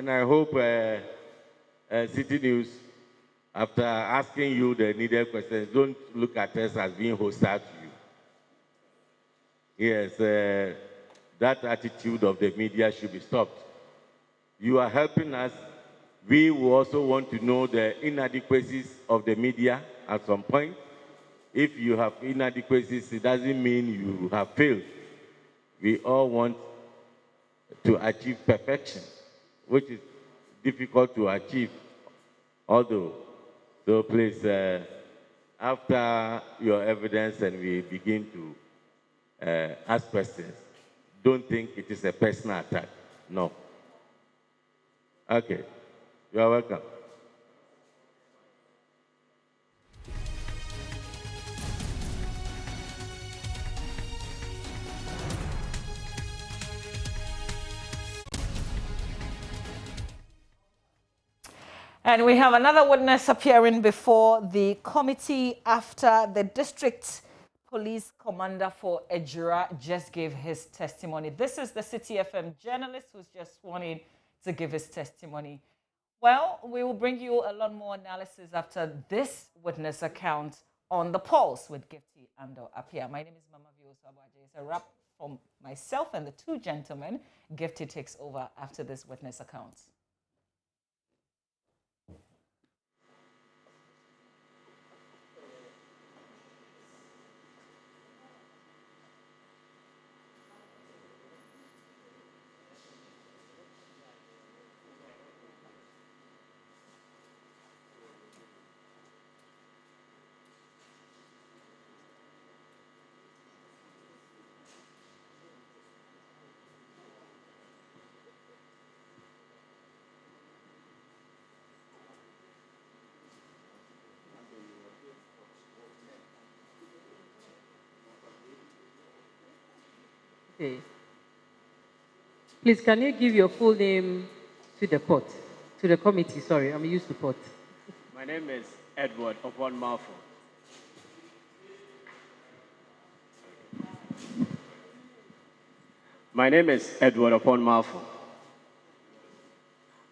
And I hope Citi News, after asking you the needed questions, don't look at us as being hostile to you. Yes, that attitude of the media should be stopped. You are helping us. We will also want to know the inadequacies of the media at some point. If you have inadequacies, it doesn't mean you have failed. We all want to achieve perfection, which is difficult to achieve, although. So please, after your evidence and we begin to ask questions, don't think it is a personal attack. No. Okay. You are welcome. And we have another witness appearing before the committee after the district police commander for Ejura just gave his testimony. This is the Citi FM journalist who's just sworn in to give his testimony. Well, we will bring you a lot more analysis after this witness account on the pulse with Gifty and Apia. My name is Mama Viosabaje. It's a wrap from myself and the two gentlemen. Gifty takes over after this witness account. Okay. Please, can you give your full name to the court, to the committee? Sorry, I'm used to court. My name is Edward upon Marfo. My name is Edward upon Marfo.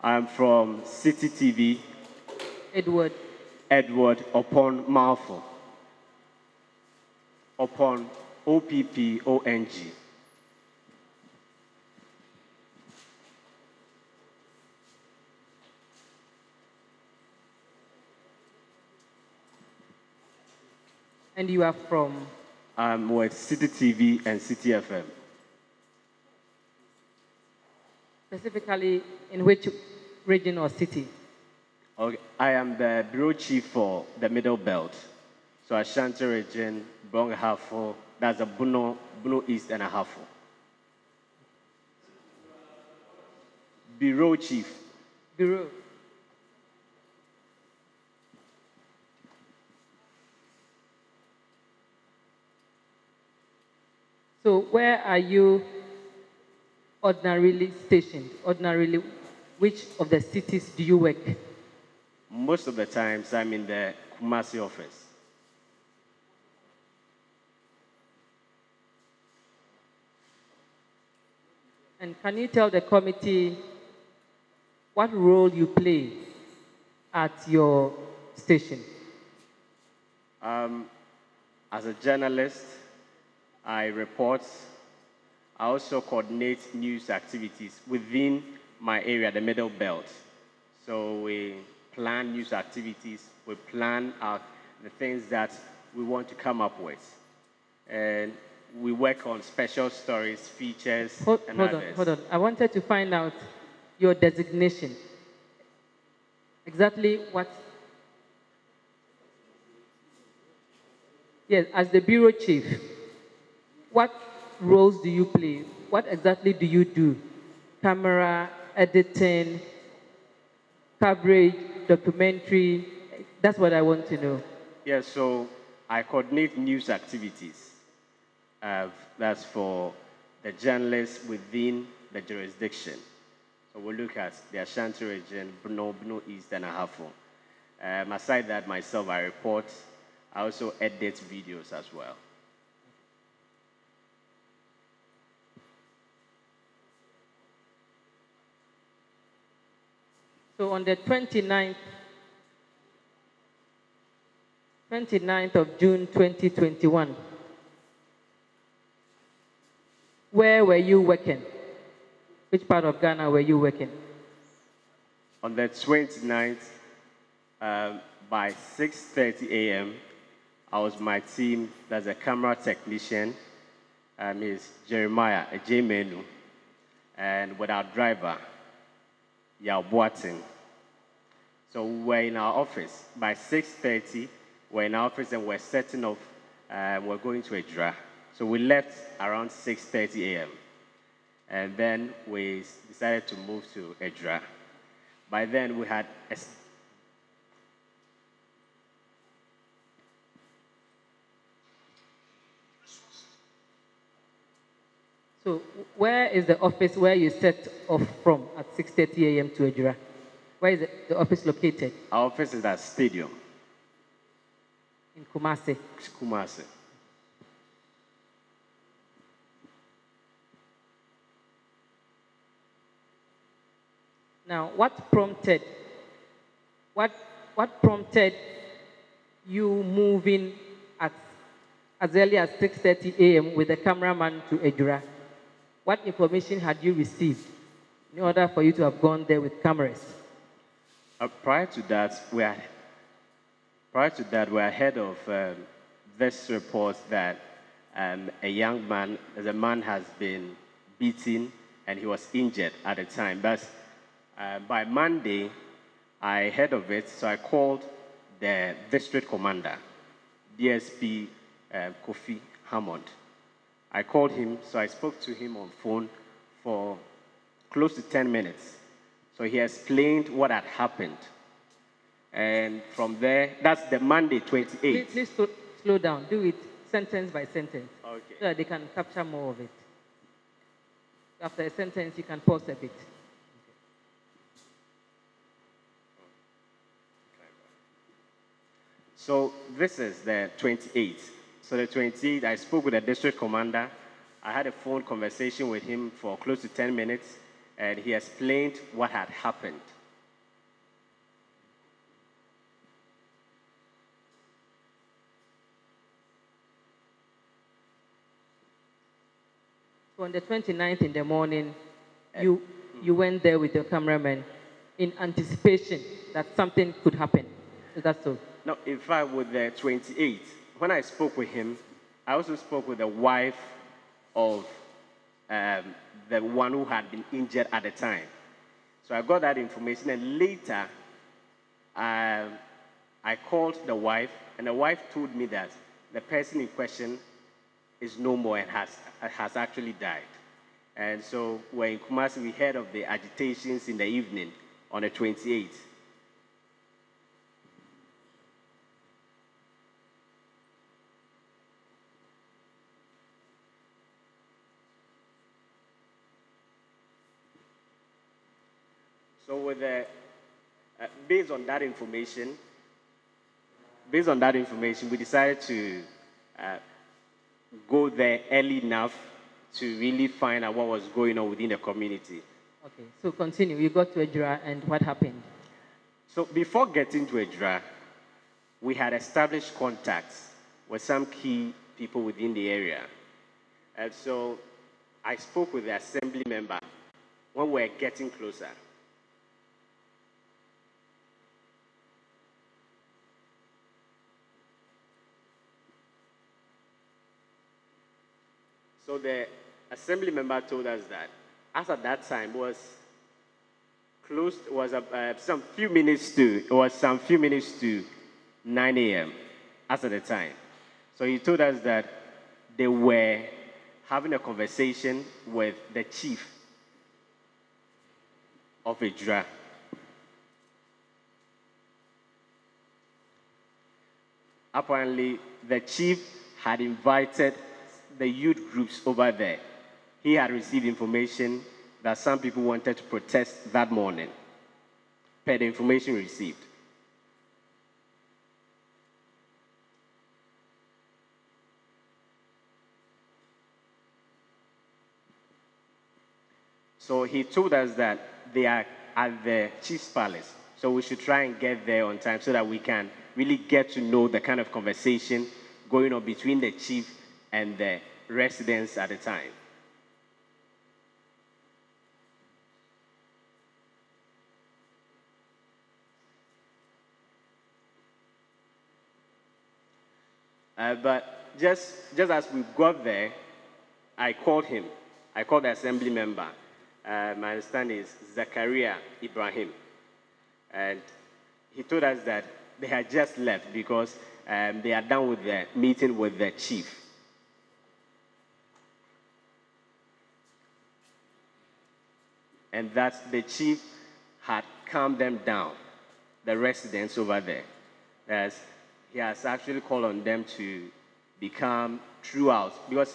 I'm from Citi TV. Edward. Edward upon Marfo. Upon OPPONG. And you are from? I'm with Citi TV and Citi FM. Specifically, in which region or city? Okay. I am the bureau chief for the Middle Belt. So Ashanti region, Bong Hafo, that's a Buno East and a Hafo. Bureau chief. Bureau. So where are you ordinarily stationed? Ordinarily, which of the cities do you work? Most of the times I'm in the Kumasi office. And can you tell the committee what role you play at your station? As a journalist, I report. I also coordinate news activities within my area, the Middle Belt. So we plan news activities, we plan out the things that we want to come up with. And we work on special stories, features, and others. Hold on. I wanted to find out your designation. Exactly what? Yes, as the bureau chief, what roles do you play? What exactly do you do? Camera, editing, coverage, documentary? That's what I want to know. Yeah, so I coordinate news activities. That's for the journalists within the jurisdiction. So we'll look at the Ashanti region, Buno East, and Ahafo. Aside that, myself, I report. I also edit videos as well. So on the 29th of June 2021, where were you working? Which part of Ghana were you working? On the 29th, by 6:30 a.m., I was my team. There's a camera technician, is Jeremiah Ejemenu, and with our driver, Yao Boatin. So we were in our office. By 6:30, we're in our office and we're setting off. We're going to Ejura. So we left around 6:30 a.m. And then we decided to move to Ejura. By then, we had So where is the office where you set off from at 6:30 a.m. to Ejura? Where is the office located? Our office is at Stadium. In Kumasi. Kumasi. Now, what prompted you moving at as early as 6:30 a.m. with the cameraman to Ejura? What information had you received in order for you to have gone there with cameras? Prior to that, we are ahead of this report that a man has been beaten and he was injured at the time. But by Monday, I heard of it, so I called the district commander, DSP Kofi Hammond. I called him, so I spoke to him on phone for close to 10 minutes. So he explained what had happened. And from there, that's the Monday, 28th. Please slow down. Do it sentence by sentence. Okay. So that they can capture more of it. After a sentence, you can pause a bit. So this is the 28th. So the 28th, I spoke with the district commander. I had a phone conversation with him for close to 10 minutes, and he explained what had happened. So on the 29th in the morning, you went there with your cameraman in anticipation that something could happen. Is that so? No, in fact, with the 28th, when I spoke with him, I also spoke with the wife of the one who had been injured at the time. So I got that information, and later I called the wife, and the wife told me that the person in question is no more and has actually died. And so when in Kumasi, we heard of the agitations in the evening on the 28th. So with the, based on that information, we decided to go there early enough to really find out what was going on within the community. Okay, so continue. You got to Ejura, and what happened? So before getting to Ejura, we had established contacts with some key people within the area. And so I spoke with the assembly member when we were getting closer. So the assembly member told us that as at that time was closed, was some few minutes to 9 a.m. as at the time. So he told us that they were having a conversation with the chief of Ejura. Apparently, the chief had invited the youth groups over there. He had received information that some people wanted to protest that morning, per the information received. So he told us that they are at the chief's palace. So we should try and get there on time so that we can really get to know the kind of conversation going on between the chief and the residents at the time. But just as we got there, I called him. I called the assembly member. My understanding is Zakaria Ibrahim. And he told us that they had just left because they are done with the meeting with the chief. And that the chief had calmed them down, the residents over there. As he has actually called on them to be calm throughout, because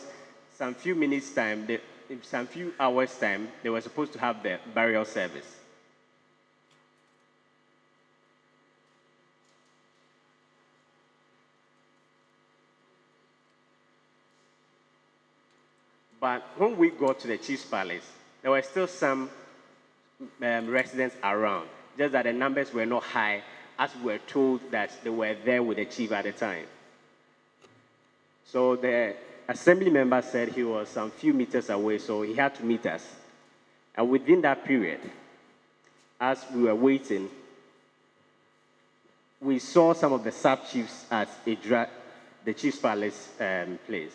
some few minutes time, in some few hours time, they were supposed to have the burial service. But when we got to the chief's palace, there were still some residents around, just that the numbers were not high, as we were told that they were there with the chief at the time. So the assembly member said he was some few meters away, so he had to meet us. And within that period, as we were waiting, we saw some of the sub-chiefs at the chief's palace place.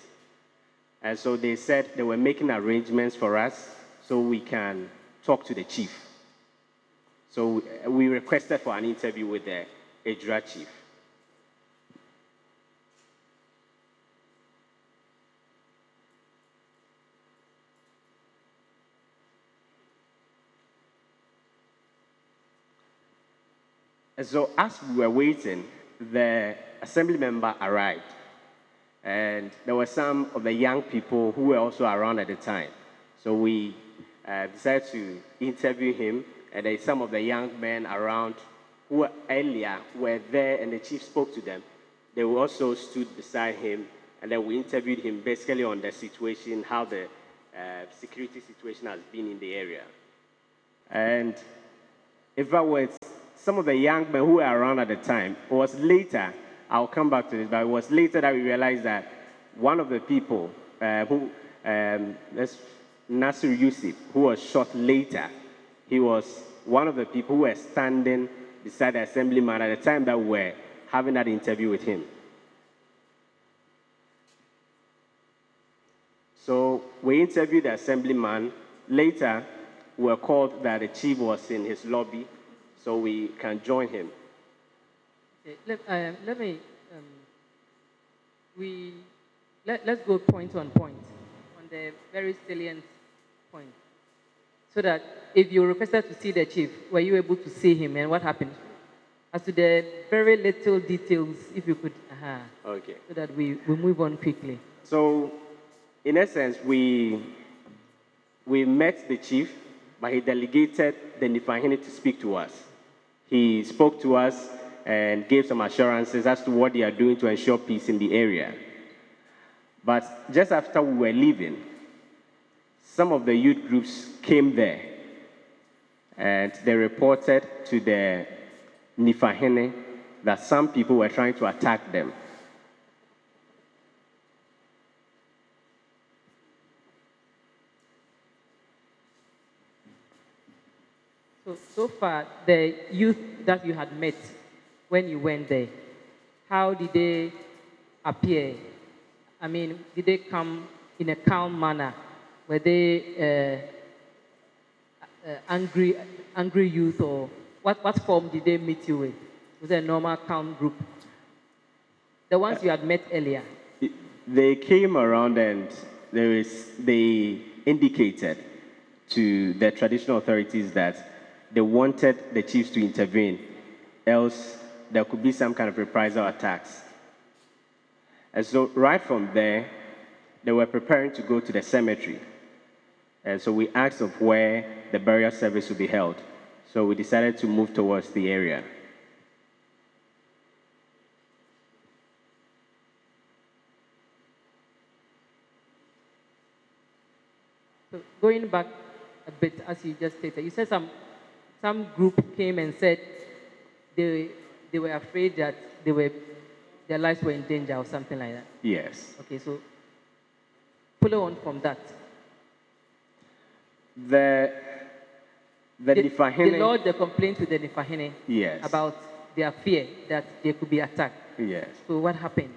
And so they said they were making arrangements for us so we can talk to the chief. So we requested for an interview with the Ejura chief. And so as we were waiting, the assembly member arrived. And there were some of the young people who were also around at the time. So we decided to interview him, and then some of the young men around who were earlier were there, and the chief spoke to them. They also stood beside him, and then we interviewed him basically on the situation, how the security situation has been in the area. And in fact, with some of the young men who were around at the time, it was later, I'll come back to this, but it was later that we realized that one of the people Nasir Yusuf, who was shot later, he was one of the people who were standing beside the assemblyman at the time that we were having that interview with him. So we interviewed the assemblyman. Later, we were called that the chief was in his lobby, so we can join him. Okay, let's go point on point on the very salient point, so that if you requested to see the chief, were you able to see him, and what happened? As to the very little details, if you could, okay, so that we move on quickly. So, in essence, we met the chief, but he delegated the Nifahini to speak to us. He spoke to us and gave some assurances as to what they are doing to ensure peace in the area. But just after we were leaving, some of the youth groups came there, and they reported to the Nifahini that some people were trying to attack them. So far, the youth that you had met when you went there, how did they appear? I mean, did they come in a calm manner? Were they angry youth, or what form did they meet you with? Was it a normal, calm group? The ones you had met earlier? They came around, and they indicated to the traditional authorities that they wanted the chiefs to intervene, else there could be some kind of reprisal attacks. And so right from there, they were preparing to go to the cemetery. And so we asked of where the burial service would be held. So we decided to move towards the area. So going back a bit, as you just stated, you said some group came and said they were afraid that their lives were in danger or something like that. Yes. Okay, so follow on from that. The Nifahene... They lodged the complaint with the Nifahene. Yes. About their fear that they could be attacked. Yes. So what happened?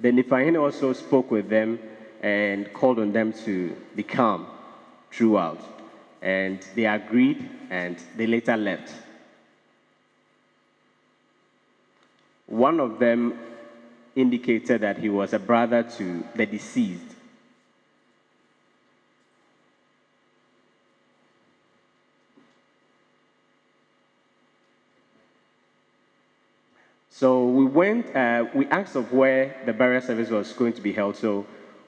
The Nifahene also spoke with them and called on them to be calm throughout. And they agreed, and they later left. One of them indicated that he was a brother to the deceased. So we asked of where the burial service was going to be held, so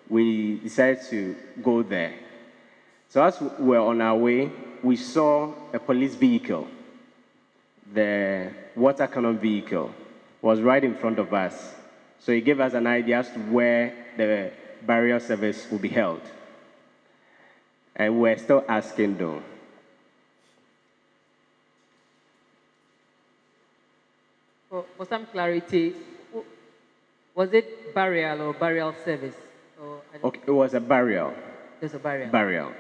we decided to go there. So as we were on our way, we saw a police vehicle. The water cannon vehicle was right in front of us. So it gave us an idea as to where the burial service will be held. And we're still asking though. For some clarity, was it burial or burial service? Okay, it was a burial. It was a burial. Burial.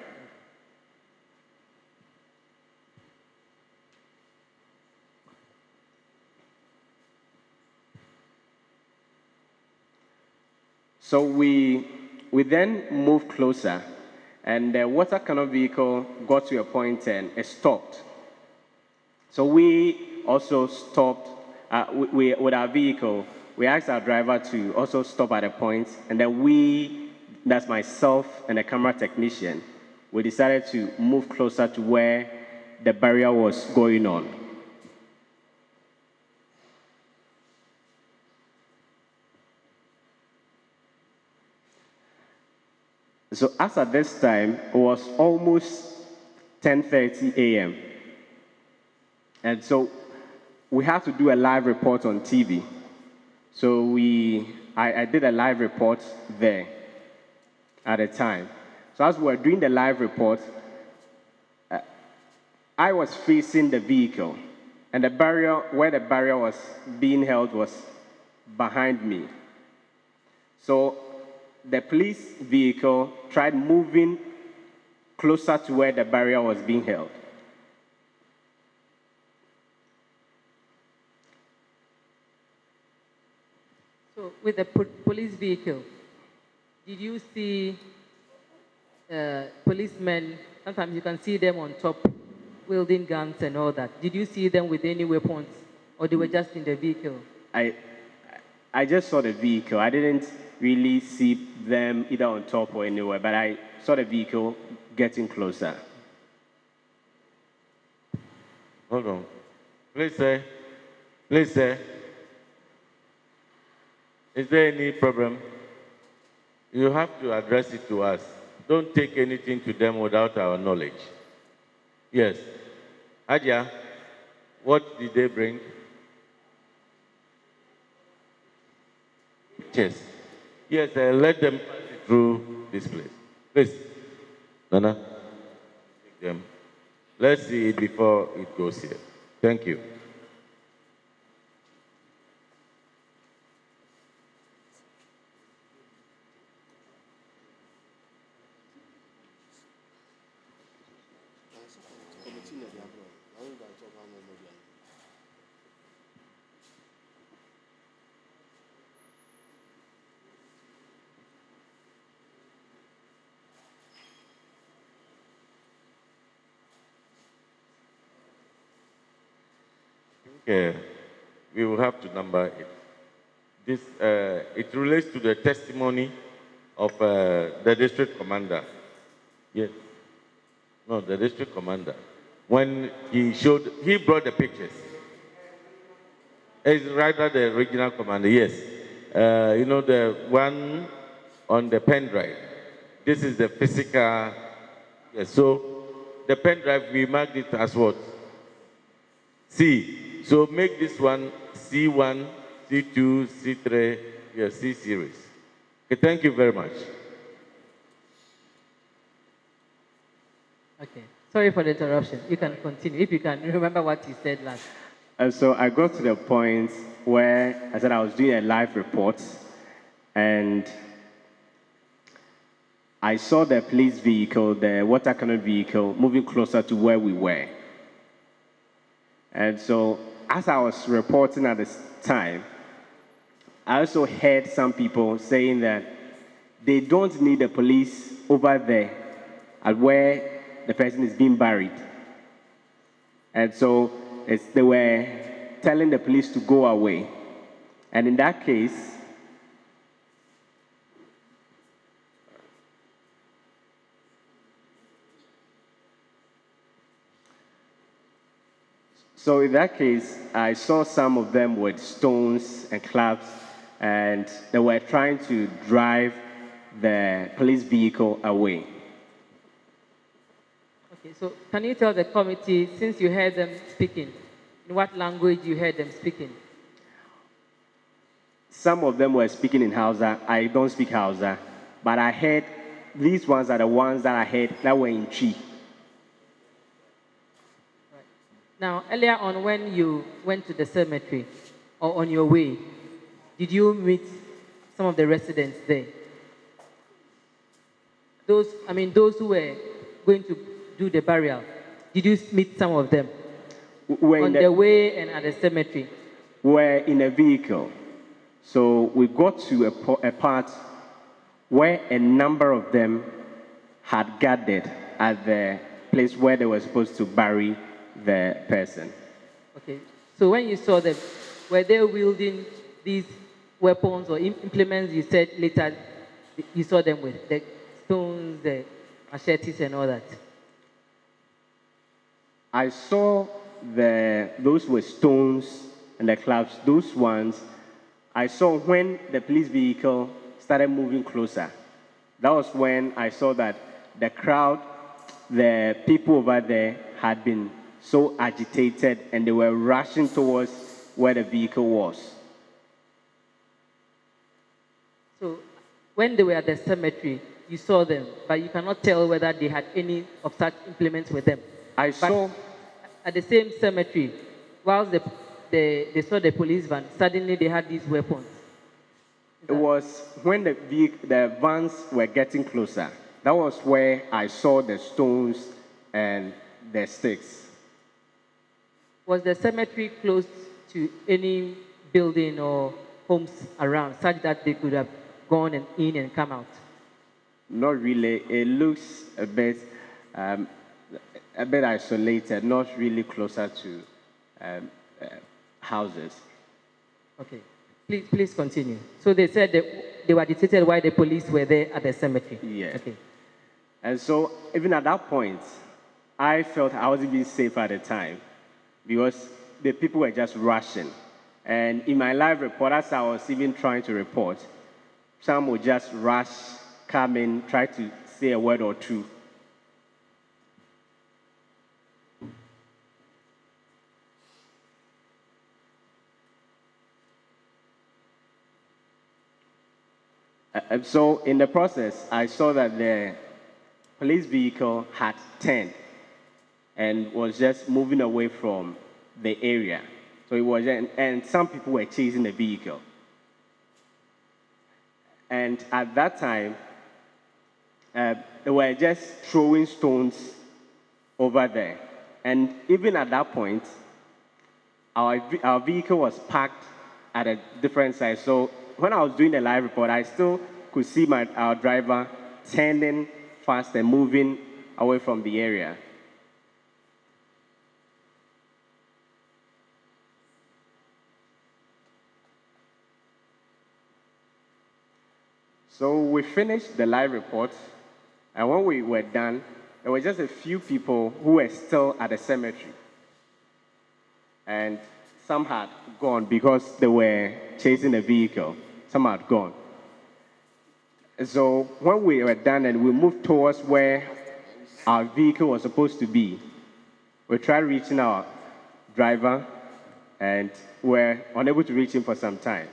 So we then moved closer, and the water cannon vehicle got to a point and it stopped. So we also stopped with our vehicle. We asked our driver to also stop at a point, and then that's myself and a camera technician, we decided to move closer to where the burial was going on. So as at this time, it was almost 10:30 a.m. And so we had to do a live report on TV. So I did a live report there at the time. So as we were doing the live report, I was facing the vehicle, and the barrier, where the barrier was being held, was behind me. So the police vehicle tried moving closer to where the barrier was being held. So with the police vehicle, did you see policemen? Sometimes you can see them on top, wielding guns and all that. Did you see them with any weapons, or they were just in the vehicle? I just saw the vehicle. I didn't really see them either on top or anywhere, but I saw the vehicle getting closer. Hold on. Please, sir. Please, sir. Is there any problem? You have to address it to us. Don't take anything to them without our knowledge. Yes. Adia, what did they bring? Yes. Yes, let them pass it through this place. Please. Nana, take them. Let's see it before it goes here. Thank you. We will have to number it. This, it relates to the testimony of the district commander. Yes. No, the district commander. When he brought the pictures. It's rather the regional commander, yes. You know, the one on the pen drive. This is the physical, yes. So the pen drive, we marked it as what? C. So make this one C1, C2, C3, yes, C series. Okay, thank you very much. Okay. Sorry for the interruption. You can continue if you can remember what you said last. And so I got to the point where I said I was doing a live report, and I saw the police vehicle, the water cannon vehicle, moving closer to where we were. And so as I was reporting at this time, I also heard some people saying that they don't need the police over there at where the person is being buried. And so they were telling the police to go away. And in that case, I saw some of them with stones and clubs, and they were trying to drive the police vehicle away. Okay, so can you tell the committee, since you heard them speaking, in what language you heard them speaking? Some of them were speaking in Hausa. I don't speak Hausa, but I heard, these ones are the ones that I heard that were in Chi. Now, earlier on when you went to the cemetery, or on your way, did you meet some of the residents there? Those who were going to do the burial, did you meet some of them? On the way and at the cemetery? We're in a vehicle. So we got to a part where a number of them had gathered at the place where they were supposed to bury the person. Okay. So when you saw them, were they wielding these weapons or implements you said later you saw them with? The stones, the machetes and all that? I saw those with stones and the clubs, those ones, I saw when the police vehicle started moving closer. That was when I saw that the crowd, the people over there had been so agitated and they were rushing towards where the vehicle was. So when they were at the cemetery, you saw them, but you cannot tell whether they had any of such implements with them. I saw at the same cemetery, whilst they saw the police van, suddenly they had these weapons. It was when the vans were getting closer. That was where I saw the stones and the sticks. Was the cemetery close to any building or homes around, such that they could have gone in and come out? Not really. It looks a bit isolated, not really closer to houses. Okay. Please continue. So they said that they were agitated while the police were there at the cemetery. Yeah. Okay. And so even at that point, I felt I wasn't being safe at the time because the people were just rushing. And in my live report, as I was even trying to report, some would just rush, come in, try to say a word or two. And so in the process, I saw that the police vehicle had turned and was just moving away from the area. So it was, and some people were chasing the vehicle. And at that time, they were just throwing stones over there. And even at that point, our vehicle was parked at a different side. So when I was doing the live report, I still could see our driver turning fast and moving away from the area. So we finished the live report, and when we were done, there were just a few people who were still at the cemetery. And some had gone because they were chasing the vehicle. Some had gone. So when we were done and we moved towards where our vehicle was supposed to be, we tried reaching our driver and were unable to reach him for some time.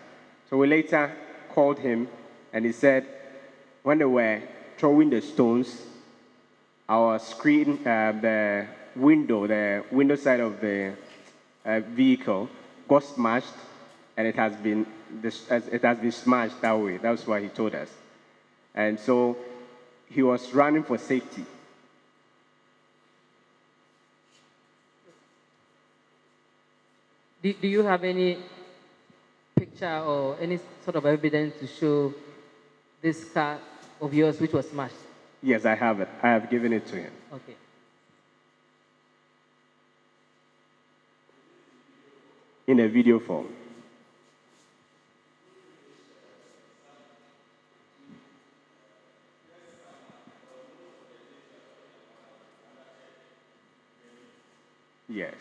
So we later called him and he said when they were throwing the stones, our screen, the window side of the vehicle got smashed, and it has been smashed that way. That's what he told us. And so he was running for safety. Do you have any picture or any sort of evidence to show this car of yours which was smashed? Yes, I have it. I have given it to him. Okay. In a video form. Yes.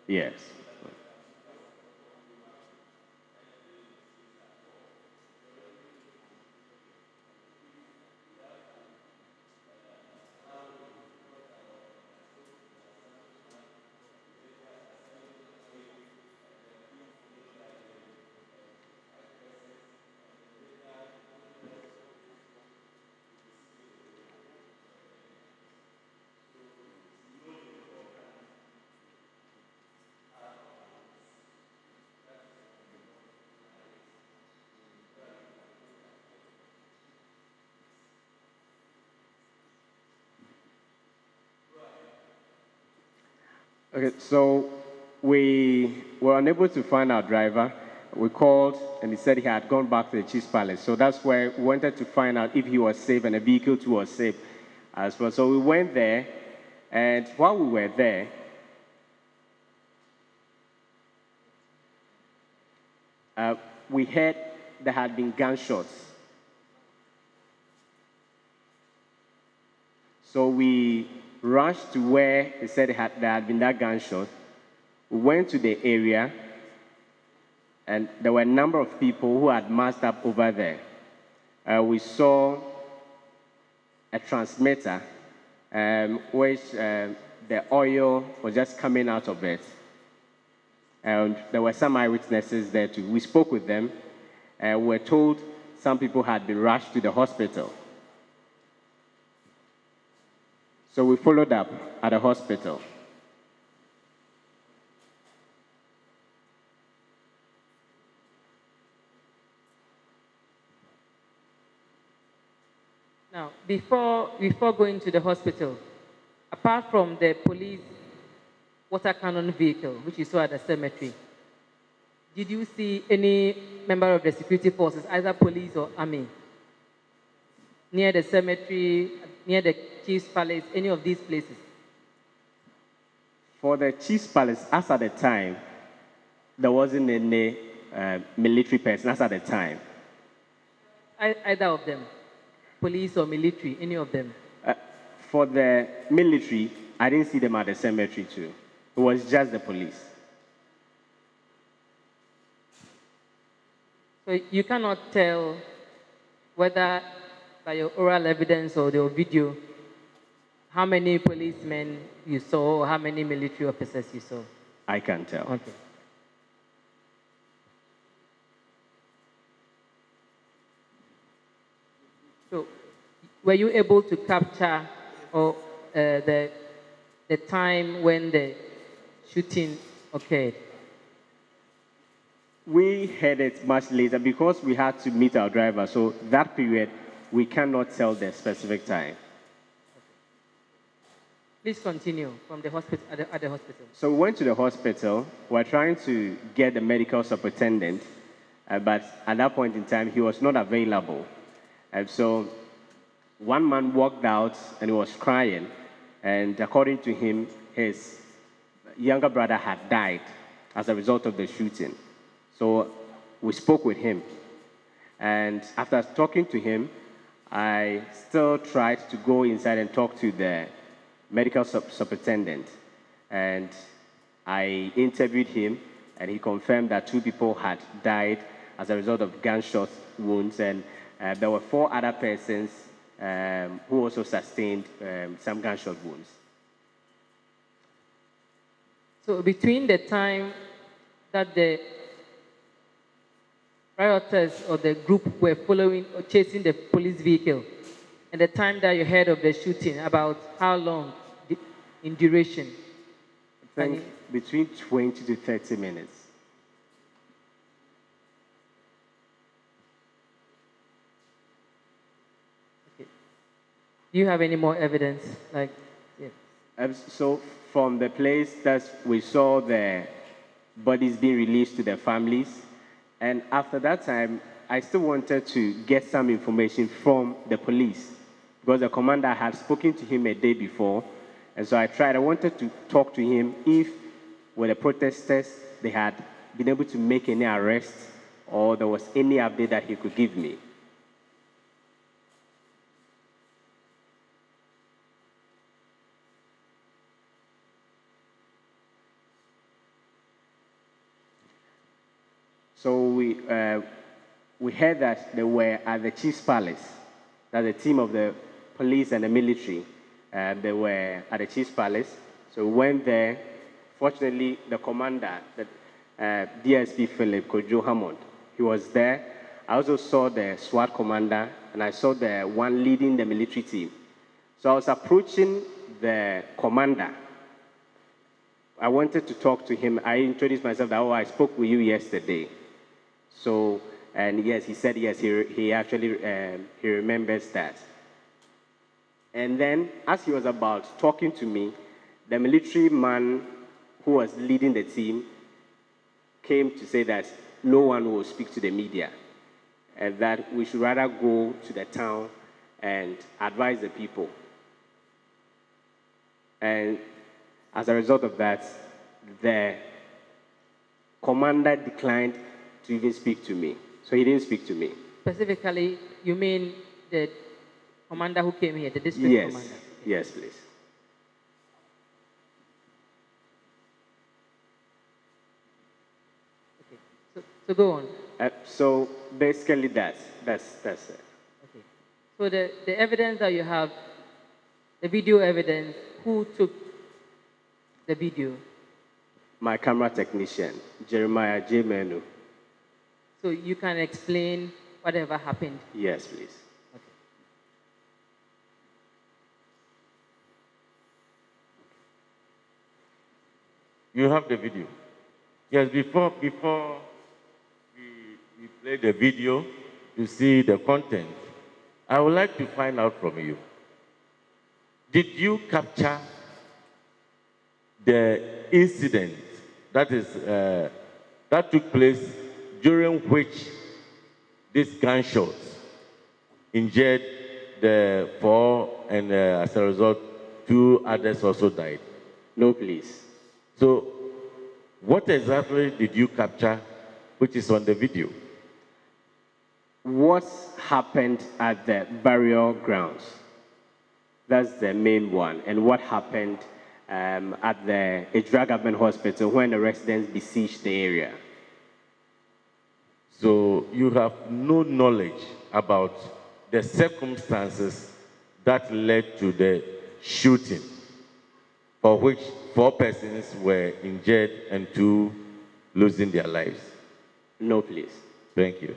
Yes. Okay, so we were unable to find our driver. We called and he said he had gone back to the Chief's Palace. So that's why we wanted to find out if he was safe and the vehicle too was safe as well. So we went there, and while we were there, we heard there had been gunshots. So we rushed to where they said there had been that gunshot. We went to the area, and there were a number of people who had massed up over there. We saw a transmitter, which the oil was just coming out of it. And there were some eyewitnesses there too. We spoke with them, and we were told some people had been rushed to the hospital. So we followed up at the hospital. Now, before going to the hospital, apart from the police water cannon vehicle, which you saw at the cemetery, did you see any member of the security forces, either police or army, near the cemetery, near the Chief's Palace, any of these places? For the Chief's Palace, as at the time, there wasn't any military person as at the time. Either of them, police or military, any of them? For the military, I didn't see them at the cemetery too. It was just the police. So you cannot tell whether by your oral evidence or your video how many policemen you saw or how many military officers you saw? I can tell. Okay. So, were you able to capture the time when the shooting occurred? We heard it much later because we had to meet our driver. So that period, we cannot tell the specific time. Please continue from the hospital at the hospital. So we went to the hospital. We were trying to get the medical superintendent, but at that point in time, he was not available. And so one man walked out and he was crying. And according to him, his younger brother had died as a result of the shooting. So we spoke with him. And after talking to him, I still tried to go inside and talk to the medical superintendent. And I interviewed him, and he confirmed that 2 people had died as a result of gunshot wounds, and there were 4 other persons who also sustained some gunshot wounds. So between the time that the rioters or the group were following or chasing the police vehicle and the time that you heard of the shooting, about how long in duration? I think between 20 to 30 minutes. Okay. Do you have any more evidence? So from the place that we saw the bodies being released to their families, and after that time, I still wanted to get some information from the police because the commander had spoken to him a day before, and so I wanted to talk to him if, with the protesters, they had been able to make any arrests or there was any update that he could give me. So we heard that they were at the chief's palace, that the team of the police and the military, they were at the chief's palace. So we went there. Fortunately, the commander, the DSP Philip Kojo Hammond, he was there. I also saw the SWAT commander, and I saw the one leading the military team. So I was approaching the commander. I wanted to talk to him. I introduced myself that, I spoke with you yesterday. So, and yes, he said yes, he actually, he remembers that. And then, as he was about talking to me, the military man who was leading the team came to say that no one will speak to the media, and that we should rather go to the town and advise the people. And as a result of that, the commander declined to even speak to me. So he didn't speak to me. Specifically, you mean the commander who came here, the district commander? Yes, please. Okay, so go on. So basically that's it. Okay. So the evidence that you have, the video evidence, who took the video? My camera technician, Jeremiah J. Menu. So you can explain whatever happened? Yes, please. Okay. You have the video. Yes, before we play the video to see the content, I would like to find out from you. Did you capture the incident that took place during which these gunshots injured the 4, and as a result, 2 others also died? No, please. So, what exactly did you capture, which is on the video? What happened at the burial grounds? That's the main one. And what happened at the Ejura Government Hospital when the residents besieged the area? So you have no knowledge about the circumstances that led to the shooting, for which 4 persons were injured and 2 losing their lives? No, please. Thank you.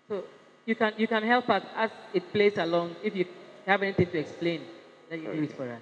So you can help us as it plays along. If you have anything to explain, then you do it for us.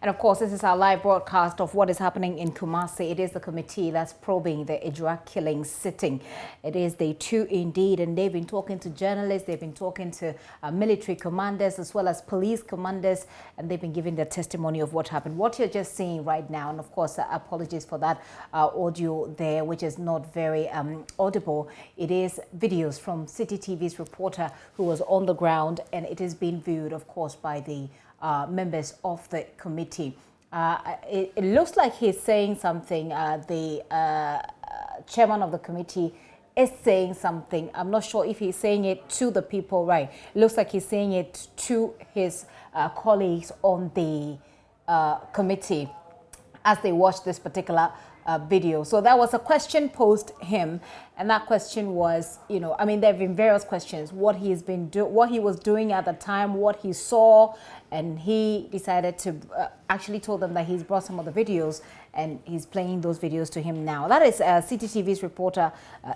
And of course, this is our live broadcast of what is happening in Kumasi. It is the committee that's probing the Ejura killing sitting. It is day 2 indeed, and they've been talking to journalists, they've been talking to military commanders as well as police commanders, and they've been giving their testimony of what happened. What you're just seeing right now, and of course, apologies for that audio there, which is not very audible. It is videos from Citi TV's reporter who was on the ground, and it is being viewed, of course, by the members of the committee. It looks like he's saying something. The chairman of the committee is saying something. I'm not sure if he's saying it to the people, right? It looks like he's saying it to his colleagues on the committee as they watch this particular video. So that was a question posed him, and that question was, you know, I mean, there have been various questions: what he's been what he was doing at the time, what he saw, and he decided to actually told them that he's brought some of the videos and he's playing those videos to him now. That is Citi TV's reporter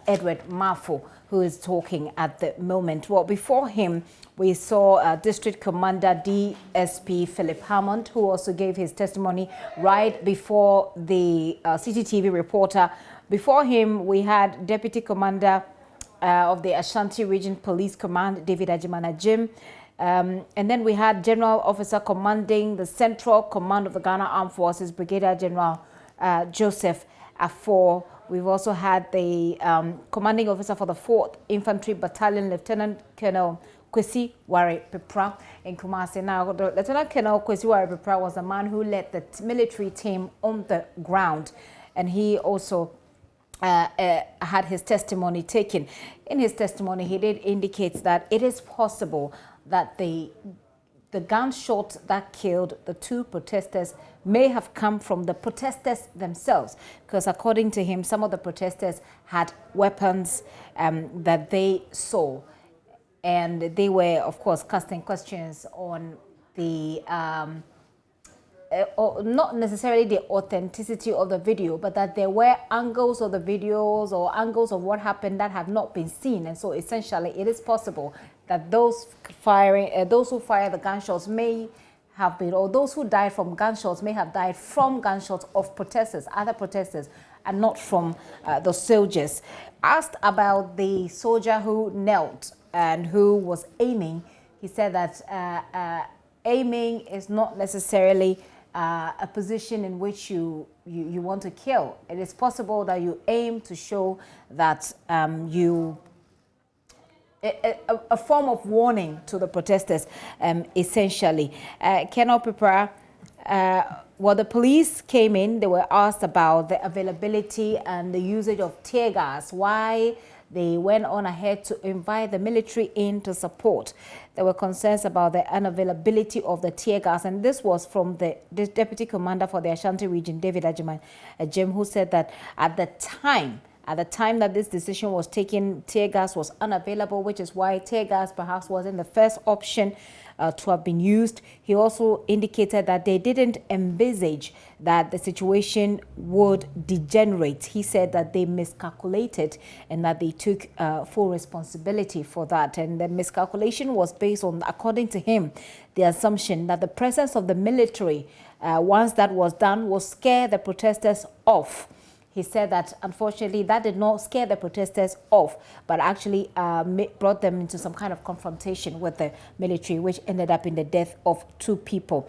Edward Marfo, who is talking at the moment. Well, before him, we saw District Commander DSP Philip Hammond, who also gave his testimony right before the Citi TV reporter. Before him, we had Deputy Commander of the Ashanti Region Police Command, David Ajimana Jim. And then we had General Officer commanding the Central Command of the Ghana Armed Forces, Brigadier General Joseph Afor. We've also had the commanding officer for the 4th Infantry Battalion, Lieutenant Colonel Kwesi Ware Pepra in Kumasi. Now, Lieutenant Colonel Kwesi Ware Pepra was the man who led the military team on the ground, and he also had his testimony taken. In his testimony, he did indicate that it is possible that the gunshot that killed the 2 protesters may have come from the protesters themselves, because according to him, some of the protesters had weapons that they saw, and they were, of course, casting questions on the not necessarily the authenticity of the video, but that there were angles of the videos or angles of what happened that have not been seen. And so essentially it is possible that those who fire the gunshots may have been, or those who died from gunshots may have died from gunshots of protesters, other protesters, and not from the soldiers. Asked about the soldier who knelt and who was aiming, he said that aiming is not necessarily a position in which you want to kill. It is possible that you aim to show that a form of warning to the protesters, essentially. Colonel Pepra, well, the police came in, they were asked about the availability and the usage of tear gas, why they went on ahead to invite the military in to support. There were concerns about the unavailability of the tear gas, and this was from the Deputy Commander for the Ashanti Region, David Ajimana Jim, who said that at the time that this decision was taken, tear gas was unavailable, which is why tear gas perhaps wasn't the first option to have been used. He also indicated that they didn't envisage that the situation would degenerate. He said that they miscalculated and that they took full responsibility for that. And the miscalculation was based on, according to him, the assumption that the presence of the military, once that was done, will scare the protesters off. He said that, unfortunately, that did not scare the protesters off, but actually brought them into some kind of confrontation with the military, which ended up in the death of 2 people.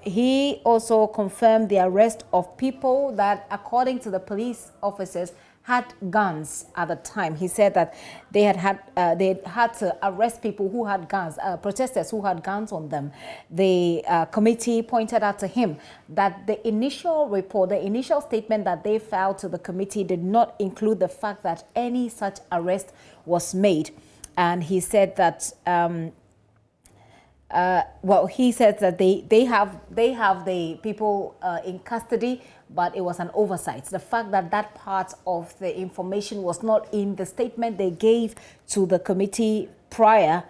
He also confirmed the arrest of people that, according to the police officers, had guns at the time. He said that they had to arrest people who had guns, protesters who had guns on them. The committee pointed out to him that the initial report, the initial statement that they filed to the committee did not include the fact that any such arrest was made. And he said that well, he said that they have the people in custody, but it was an oversight. The fact that that part of the information was not in the statement they gave to the committee prior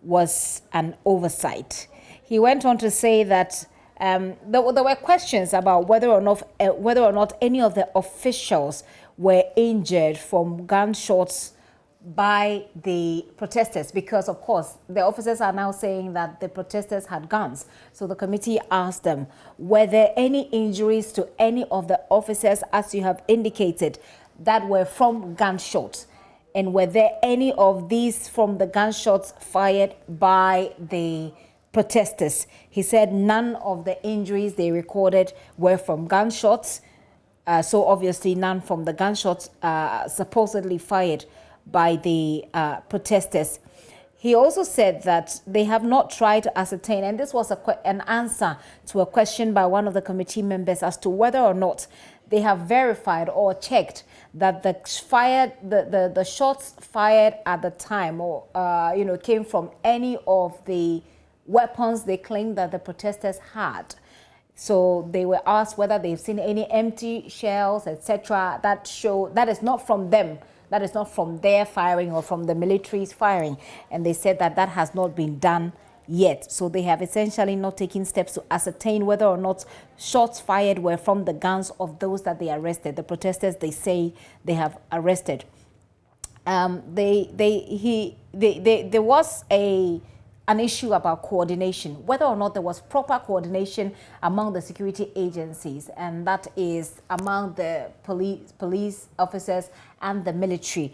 was an oversight. He went on to say that there were questions about whether or not any of the officials were injured from gunshots by the protesters, because of course the officers are now saying that the protesters had guns. So the committee asked them, were there any injuries to any of the officers, as you have indicated, that were from gunshots? And were there any of these from the gunshots fired by the protesters? He said none of the injuries they recorded were from gunshots. So obviously none from the gunshots supposedly fired by the protesters. He also said that they have not tried to ascertain, and this was an answer to a question by one of the committee members as to whether or not they have verified or checked that the shots fired at the time or came from any of the weapons they claimed that the protesters had. So they were asked whether they've seen any empty shells, etc. That is not from them. That is not from their firing or from the military's firing. And they said that has not been done yet. So they have essentially not taken steps to ascertain whether or not shots fired were from the guns of those that they arrested, the protesters they say they have arrested. There was an issue about coordination, whether or not there was proper coordination among the security agencies, and that is among the police officers and the military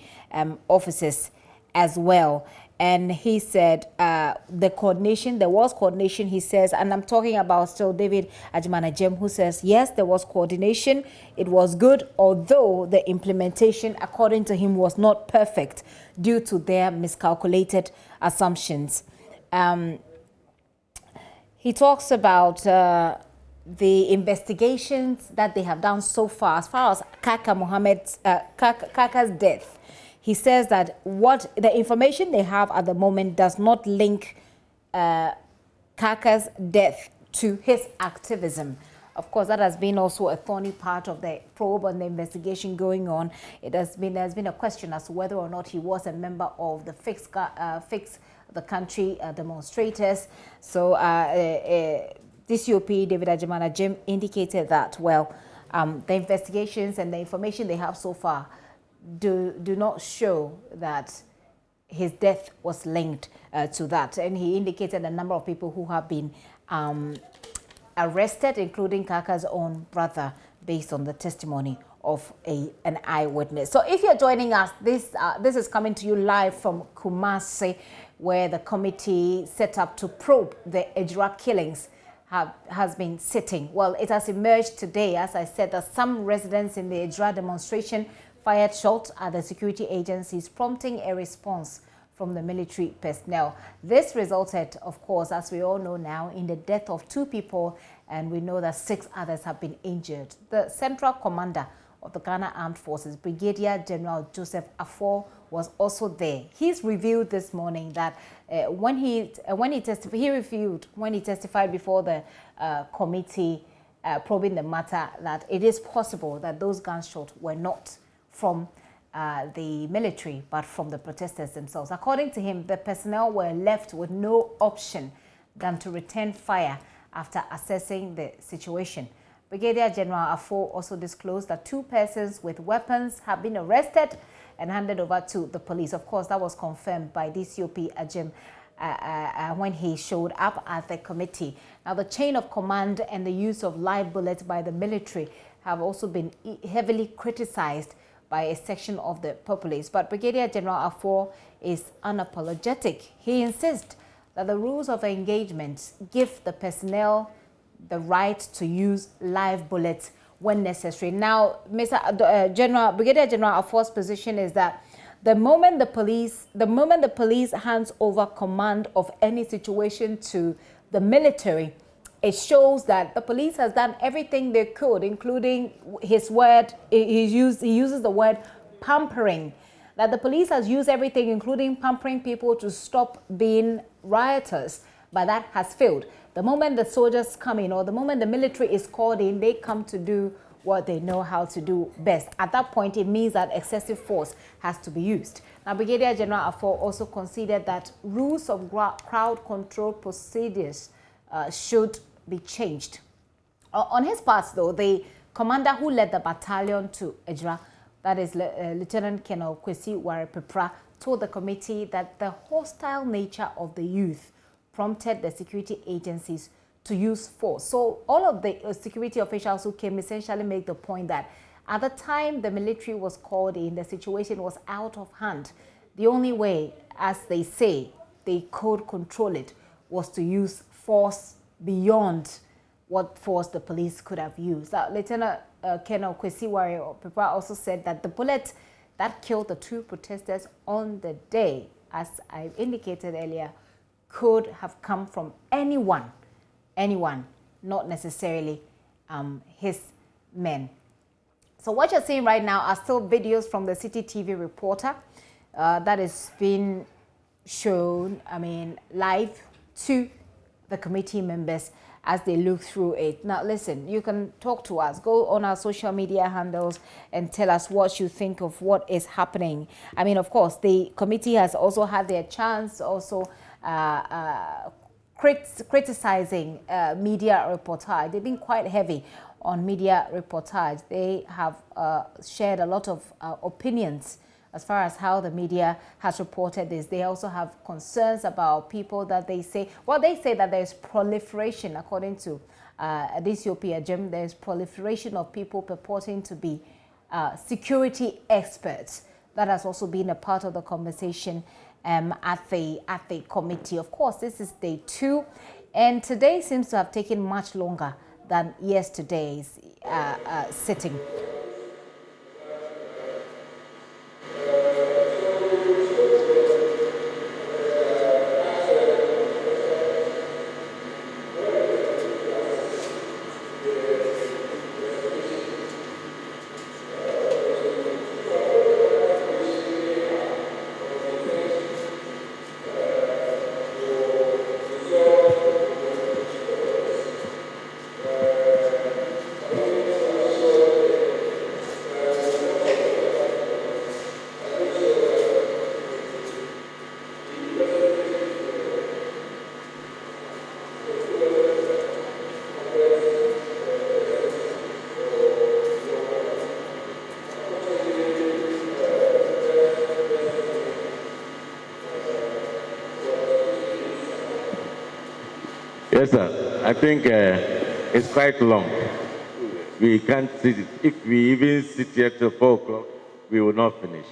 officers as well. And he said there was coordination, he says, and I'm talking about still David Ajimanajem, who says, yes, there was coordination. It was good, although the implementation, according to him, was not perfect due to their miscalculated assumptions. He talks about the investigations that they have done so far as Kaka's death. He says that what the information they have at the moment does not link Kaka's death to his activism. Of course, that has been also a thorny part of the probe and the investigation going on. There's been a question as to whether or not he was a member of the Fix the Country demonstrators. So DCOP David Ajimanajem indicated that, well, the investigations and the information they have so far do not show that his death was linked to that. And he indicated a number of people who have been arrested, including Kaka's own brother, based on the testimony of an eyewitness. So if you're joining us, this is coming to you live from Kumasi, where the committee set up to probe the Ejura killings has been sitting. Well, it has emerged today, as I said, that some residents in the Ejura demonstration fired shots at the security agencies, prompting a response from the military personnel. This resulted, of course, as we all know now, in the death of 2 people, and we know that 6 others have been injured. The Central Commander of the Ghana Armed Forces, Brigadier General Joseph Afo, was also there. He's revealed this morning that when he testified before the committee probing the matter, that it is possible that those gunshots were not from the military, but from the protesters themselves. According to him, the personnel were left with no option than to return fire after assessing the situation. Brigadier General Afo also disclosed that 2 persons with weapons have been arrested and handed over to the police. Of course, that was confirmed by DCOP Ajim when he showed up at the committee. Now, the chain of command and the use of live bullets by the military have also been heavily criticized by a section of the populace. But Brigadier General Afo is unapologetic. He insists that the rules of engagement give the personnel the right to use live bullets when necessary. Now, Brigadier General Afo's position is that the moment the police hands over command of any situation to the military, it shows that the police has done everything they could, including his word. He uses the word pampering. That the police has used everything, including pampering people, to stop being rioters, but that has failed. The moment the soldiers come in, or the moment the military is called in, they come to do what they know how to do best. At that point, it means that excessive force has to be used. Now, Brigadier General Afo also considered that rules of crowd control procedures should be changed. On his part, though, the commander who led the battalion to Ejura, that is Lieutenant Colonel Kwesi Warepepra, told the committee that the hostile nature of the youth prompted the security agencies to use force. So all of the security officials who came essentially make the point that at the time the military was called in, the situation was out of hand. The only way, as they say, they could control it was to use force beyond what force the police could have used. Lieutenant Colonel Kwesi Warrior also said that the bullet that killed the two protesters on the day, as I indicated earlier, could have come from anyone, not necessarily his men. So what you're seeing right now are still videos from the Citi TV reporter that is being shown, live to the committee members as they look through it. Now listen, you can talk to us, go on our social media handles and tell us what you think of what is happening. Of course, the committee has also had their chance also criticizing media reportage. They've been quite heavy on media reportage. They have shared a lot of opinions as far as how the media has reported this. They also have concerns about people that they say that there's proliferation, according to this Ethiopia Jim, there's proliferation of people purporting to be security experts. That has also been a part of the conversation at the committee. Of course, this is day 2, and today seems to have taken much longer than yesterday's sitting. Yes, sir. I think it's quite long. We can't sit. If we even sit here till 4 o'clock, we will not finish.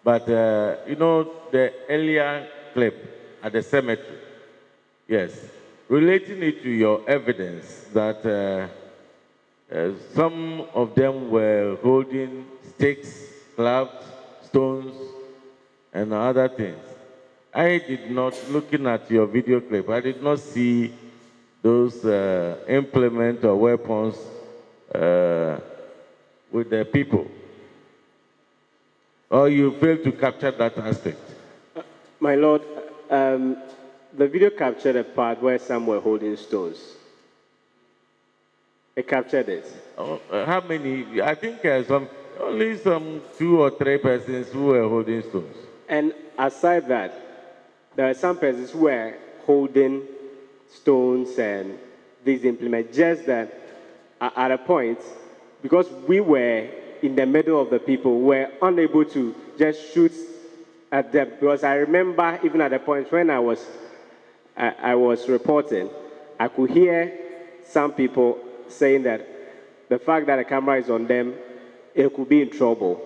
But, the earlier clip at the cemetery, yes, relating it to your evidence that some of them were holding sticks, clubs, stones, and other things. I did not, looking at your video clip, I did not see those implements or weapons with the people. Or you failed to capture that aspect? My Lord, the video captured a part where some were holding stones. It captured it. How many? I think only some 2 or 3 persons who were holding stones. And aside that, there are some persons who were holding stones and these implements. Just that at a point, because we were in the middle of the people, we were unable to just shoot at them. Because I remember even at the point when I was reporting, I could hear some people saying that the fact that the camera is on them, it could be in trouble.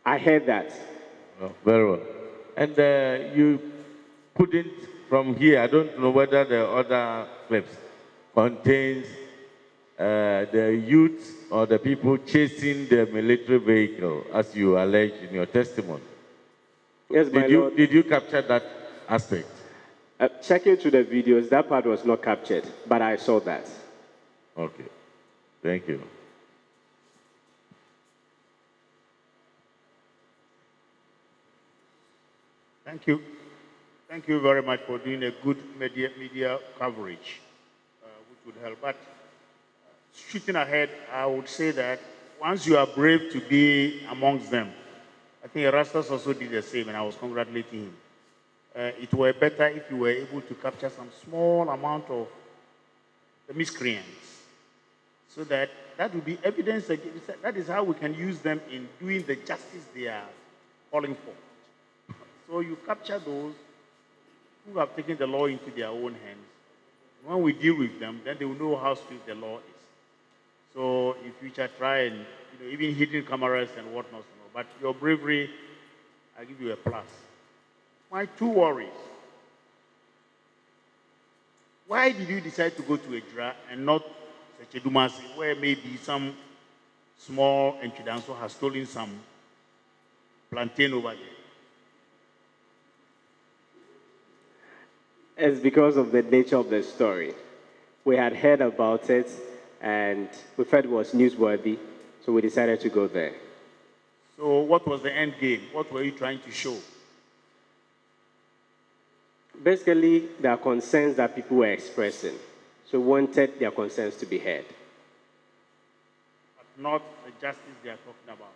I heard that. Oh, very well. And you couldn't, from here, I don't know whether the other clips contains the youth or the people chasing the military vehicle, as you allege in your testimony. Yes, my Lord. Did you capture that aspect? Checking through the videos, that part was not captured, but I saw that. Okay. Thank you. Thank you. Thank you very much for doing a good media coverage, which would help. But shooting ahead, I would say that once you are brave to be amongst them, I think Erastus also did the same, and I was congratulating him. It were better if you were able to capture some small amount of the miscreants, so that would be evidence against. That is how we can use them in doing the justice they are calling for. So you capture those who have taken the law into their own hands. When we deal with them, then they will know how strict the law is. So in future, try and, even hidden cameras and whatnot. But your bravery, I give you a plus. My two worries. Why did you decide to go to Ejura and not Sechedumasi, where maybe some small Enchidanso has stolen some plantain over there? It's because of the nature of the story. We had heard about it and we felt it was newsworthy, so we decided to go there. So what was the end game? What were you trying to show? Basically, there are concerns that people were expressing, so we wanted their concerns to be heard. But not the justice they are talking about.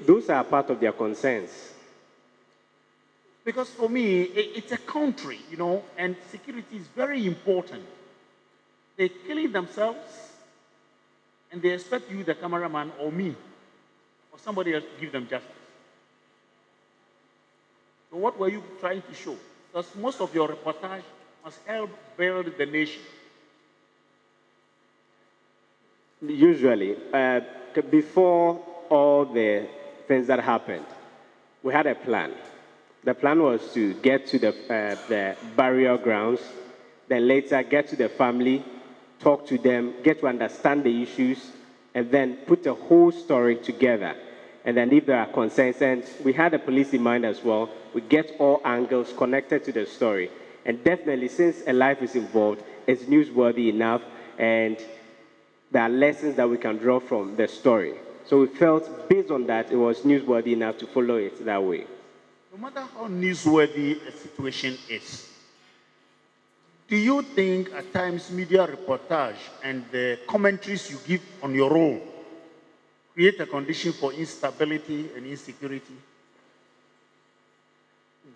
Those are part of their concerns. Because for me, it's a country, and security is very important. They're killing themselves, and they expect you, the cameraman, or me, or somebody else to give them justice. So what were you trying to show? Because most of your reportage must help build the nation. Usually, before all the things that happened, we had a plan. The plan was to get to the burial grounds, then later get to the family, talk to them, get to understand the issues, and then put the whole story together. And then if there are concerns, and we had the police in mind as well, we get all angles connected to the story. And definitely, since a life is involved, it's newsworthy enough, and there are lessons that we can draw from the story. So we felt, based on that, it was newsworthy enough to follow it that way. No matter how newsworthy a situation is, do you think at times media reportage and the commentaries you give on your own create a condition for instability and insecurity?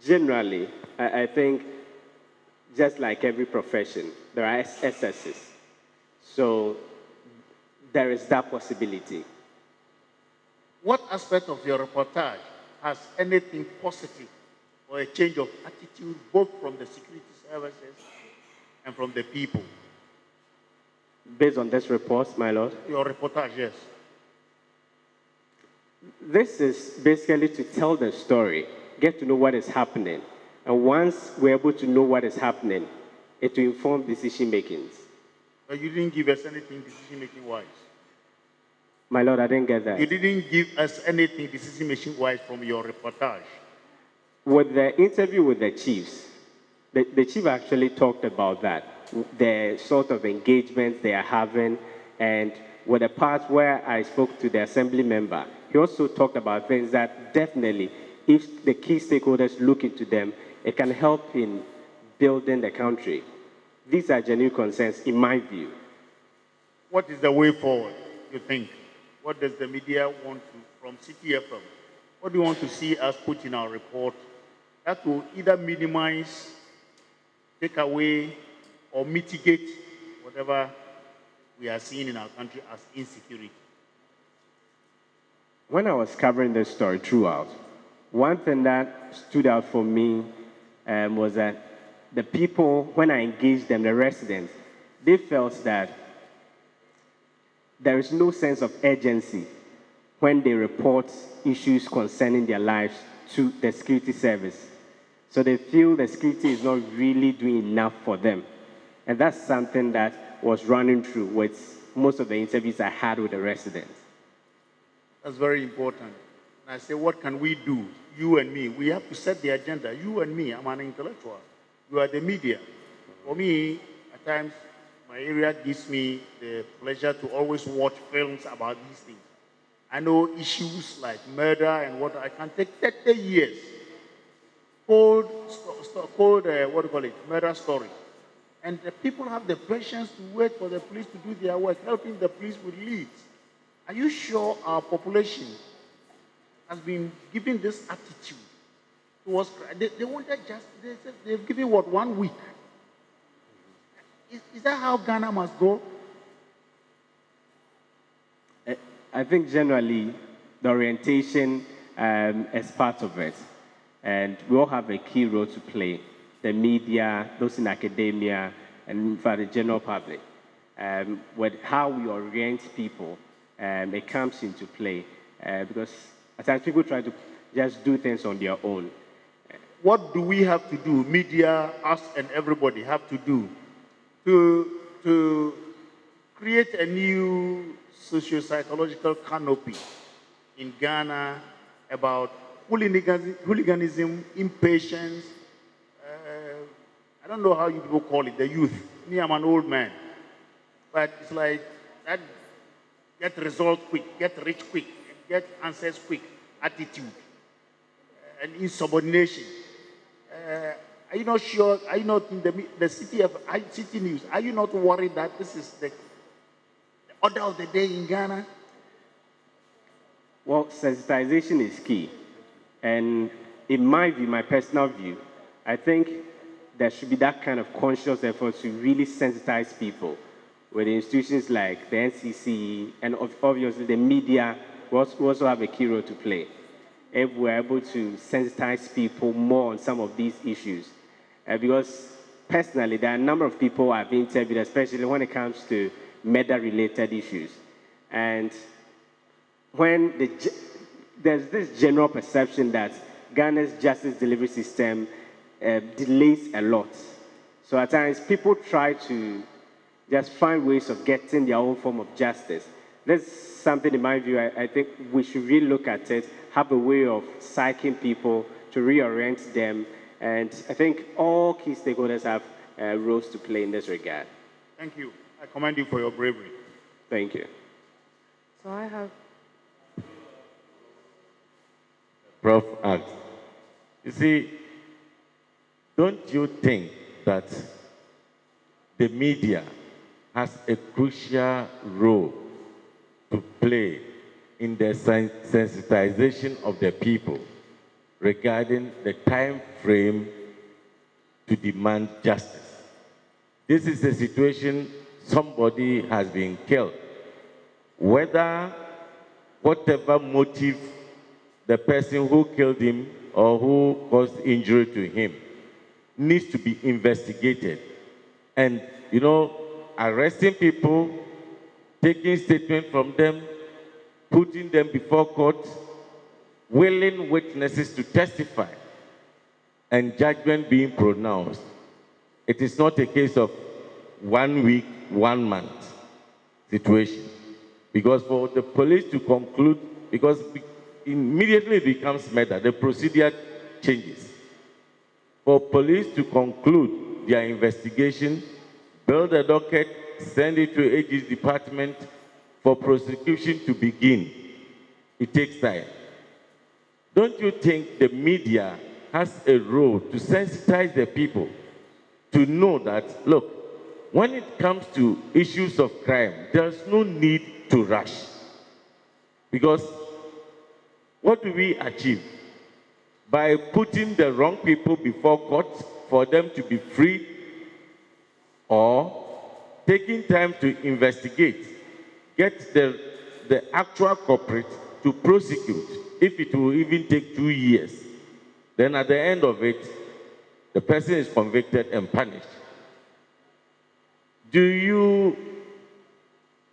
Generally, I think, just like every profession, there are excesses. So there is that possibility. What aspect of your reportage has anything positive or a change of attitude, both from the security services and from the people? Based on this report, my lord? Your reportage, yes. This is basically to tell the story, get to know what is happening. And once we're able to know what is happening, it will inform decision makings. But you didn't give us anything decision making wise. My lord, I didn't get that. You didn't give us anything decision making wise from your reportage. With the interview with the chiefs, the chief actually talked about that, the sort of engagements they are having, and with the part where I spoke to the assembly member, he also talked about things that definitely, if the key stakeholders look into them, it can help in building the country. These are genuine concerns, in my view. What is the way forward, you think? What does the media want to, from Citi FM? What do you want to see us put in our report that will either minimize, take away, or mitigate whatever we are seeing in our country as insecurity? When I was covering this story throughout, one thing that stood out for me was that the people, when I engaged them, the residents, they felt that there is no sense of urgency when they report issues concerning their lives to the security service. So they feel the security is not really doing enough for them. And that's something that was running through with most of the interviews I had with the residents. That's very important. And I say, what can we do? You and me. We have to set the agenda. You and me. I'm an intellectual. You are the media. For me, at times, my area gives me the pleasure to always watch films about these things. I know issues like murder and what I can take 30 years. Cold, murder story. And the people have the patience to wait for the police to do their work, helping the police with leads. Are you sure our population has been given this attitude towards crime? They wanted justice. They've given, 1 week? Is that how Ghana must go? I think generally the orientation as part of it. And we all have a key role to play, the media, those in academia, and for the general public. With how we orient people, it comes into play. Because at times people try to just do things on their own. What do we have to do, media, us and everybody have to do to create a new socio-psychological canopy in Ghana about hooliganism, impatience, I don't know how you people call it, the youth. Me, I'm an old man. But it's like that get results quick, get rich quick, get answers quick attitude and insubordination. Are you not sure, are you not in the Citi News, are you not worried that this is the order of the day in Ghana? Well, sensitization is key. And in my view, my personal view, I think there should be that kind of conscious effort to really sensitize people with institutions like the NCC and obviously the media will also have a key role to play. If we're able to sensitize people more on some of these issues. Because personally, there are a number of people I've interviewed, especially when it comes to murder-related issues. And when there's this general perception that Ghana's justice delivery system delays a lot. So at times, people try to just find ways of getting their own form of justice. That's something, in my view, I think we should really look at it, have a way of psyching people to reorient them. And I think all key stakeholders have roles to play in this regard. Thank you. I commend you for your bravery. Thank you. So I have... Prof. asks, you see, don't you think that the media has a crucial role to play in the sensitization of the people regarding the time frame to demand justice? This is a situation somebody has been killed. Whether whatever motive the person who killed him or who caused injury to him needs to be investigated. And, you know, arresting people, taking statements from them, putting them before court, willing witnesses to testify, and judgment being pronounced. It is not a case of 1 week, 1 month situation. Because for the police to conclude, because immediately it becomes murder, the procedure changes. For police to conclude their investigation, build a docket, send it to AG's department for prosecution to begin, it takes time. Don't you think the media has a role to sensitize the people to know that, look, when it comes to issues of crime, there's no need to rush? Because what do we achieve? By putting the wrong people before court for them to be free, or taking time to investigate, get the actual culprit to prosecute, if it will even take 2 years. Then at the end of it, the person is convicted and punished. Do you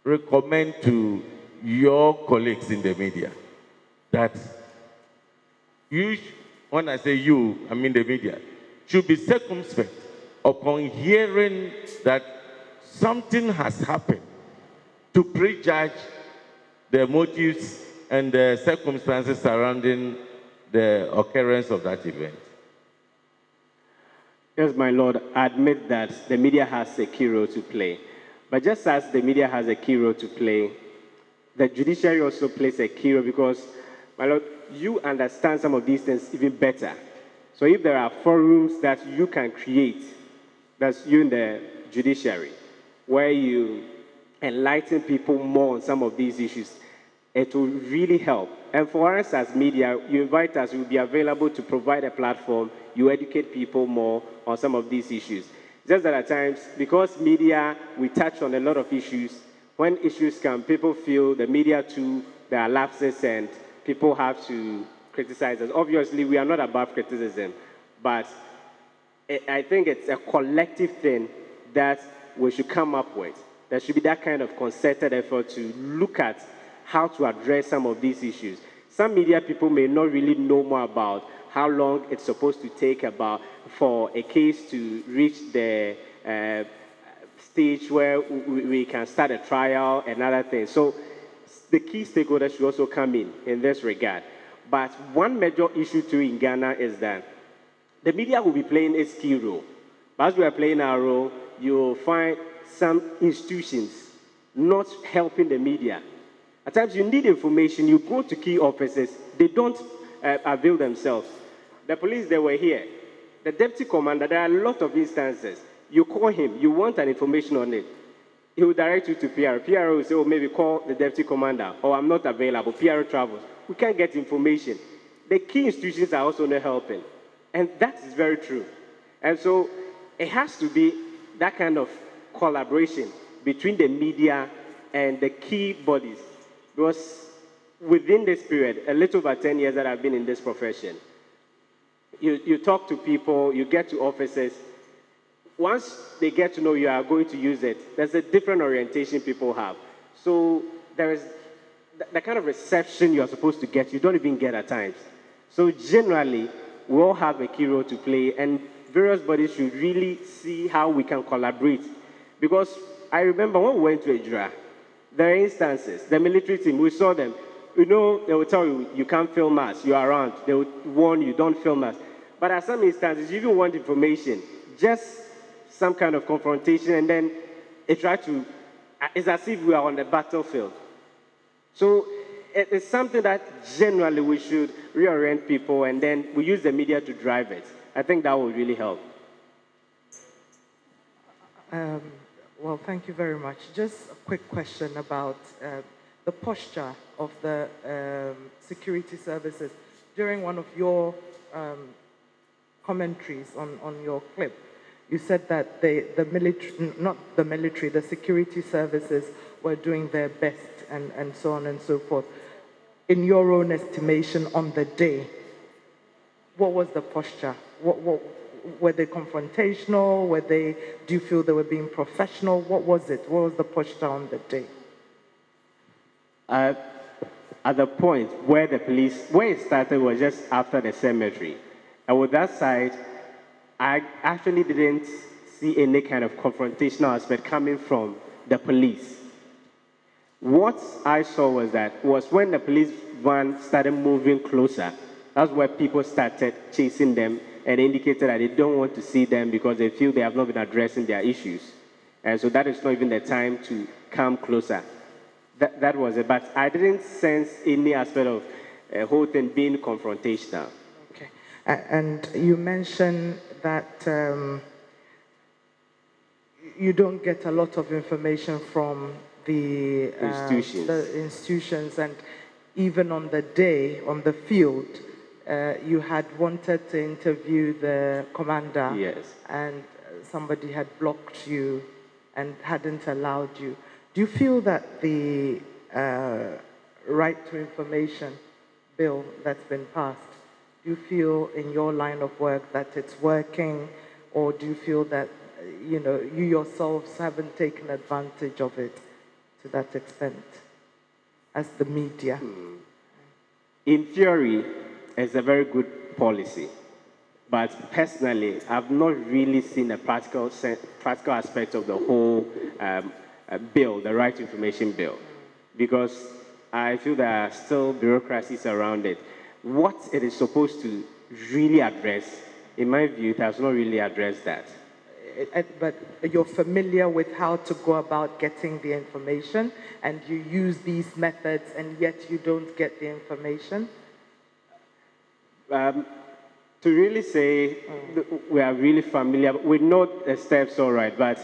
recommend to your colleagues in the media that you, when I say you, I mean the media, should be circumspect upon hearing that something has happened to prejudge the motives and the circumstances surrounding the occurrence of that event? Yes, my Lord, I admit that the media has a key role to play. But just as the media has a key role to play, the judiciary also plays a key role because, my Lord, you understand some of these things even better. So if there are forums that you can create, that's you in the judiciary, where you enlighten people more on some of these issues, it will really help. And for us as media, you invite us, we'll be available to provide a platform, you educate people more on some of these issues. Just that at times, because media, we touch on a lot of issues, when issues come, people feel the media too, there are lapses and people have to criticize us. Obviously, we are not above criticism, but I think it's a collective thing that we should come up with. There should be that kind of concerted effort to look at how to address some of these issues. Some media people may not really know more about how long it's supposed to take for a case to reach the stage where we can start a trial and other things. So the key stakeholders should also come in this regard. But one major issue too in Ghana is that the media will be playing its key role. But as we are playing our role, you'll find some institutions not helping the media. At times you need information, you go to key offices, they don't avail themselves. The police, they were here. The deputy commander, there are a lot of instances. You call him, you want an information on it. He will direct you to PRO. PRO will say, oh, maybe call the deputy commander, or I'm not available. PRO travels. We can't get information. The key institutions are also not helping. And that is very true. And so it has to be that kind of collaboration between the media and the key bodies. Because within this period, a little over 10 years that I've been in this profession, you talk to people, you get to offices. Once they get to know you are going to use it, there's a different orientation people have. So there is the kind of reception you're supposed to get, you don't even get at times. So generally, we all have a key role to play, and various bodies should really see how we can collaborate. Because I remember when we went to Ejura, there are instances, the military team, we saw them. You know, they will tell you, you can't film us, you're around. They will warn you, don't film us. But at some instances, you even want information, just some kind of confrontation, and then it's as if we are on the battlefield. So it's something that generally we should reorient people, and then we use the media to drive it. I think that will really help. Well, thank you very much. Just a quick question about the posture of the security services. During one of your commentaries on your clip, you said that the military, not the military, the security services were doing their best and so on and so forth. In your own estimation on the day, what was the posture? Were they confrontational? Do you feel they were being professional? What was it? What was the posture on the day? At the point where where it started was just after the cemetery. And with that side, I actually didn't see any kind of confrontational aspect coming from the police. What I saw was when the police van started moving closer, that's where people started chasing them and indicated that they don't want to see them because they feel they have not been addressing their issues. And so that is not even the time to come closer. That was it. But I didn't sense any aspect of the whole thing being confrontational. Okay. And you mentioned that you don't get a lot of information from the institutions, and even on the day, on the field, you had wanted to interview the commander, yes, and somebody had blocked you and hadn't allowed you. Do you feel that the right to information bill that's been passed, do you feel in your line of work that it's working, or do you feel that you yourselves haven't taken advantage of it to that extent as the media? In theory, it's a very good policy. But personally, I've not really seen a practical aspect of the whole bill, the Right to Information Bill, because I feel there are still bureaucracies around it. What it is supposed to really address, in my view, it has not really addressed that. But you're familiar with how to go about getting the information, and you use these methods, and yet you don't get the information? To really say we are really familiar, we know the steps all right, but